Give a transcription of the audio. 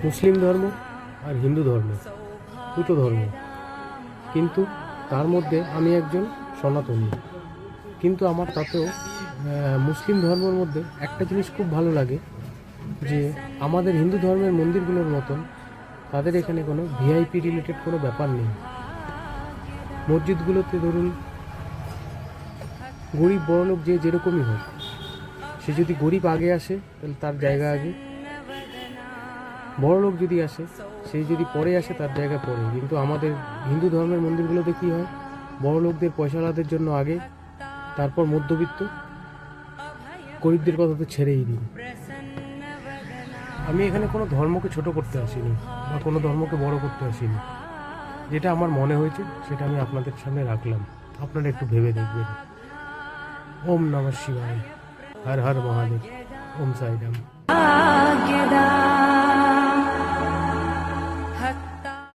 মুসলিম ধর্ম আর হিন্দু ধর্ম, দুটো ধর্ম, কিন্তু তার মধ্যে আমি একজন সনাতনী। কিন্তু আমার তাতেও মুসলিম ধর্মের মধ্যে একটা জিনিস খুব ভালো লাগে, যে আমাদের হিন্দু ধর্মের মন্দিরগুলোর মতন তাদের এখানে কোনো ভিআইপি রিলেটেড কোনো ব্যাপার নেই। মসজিদগুলোতে ধরুন গরিব বড়লোক যে যেরকমই হোক, সে যদি গরিব আগে আসে তাহলে তার জায়গা আগে, বড়লোক যদি আসে সেই যদি পরে আসে তার জায়গা পরে। কিন্তু আমাদের হিন্দু ধর্মের মন্দিরগুলোতে কী হয়, বড়লোকদের পয়সা লাভের জন্য আগে, তারপর মধ্যবিত্ত, গরিবদের কথা তো ছেড়েই দিন। আমি এখানে কোনো ধর্মকে ছোট করতে আসিনি বা কোনো ধর্মকে বড় করতে আসিনি। যেটা আমার মনে হয়েছে সেটা আমি আপনাদের সামনে রাখলাম, আপনারা একটু ভেবে দেখবেন। ওম নমঃ শিবায়, হর হর মহাদেব, ওম সাইরাম।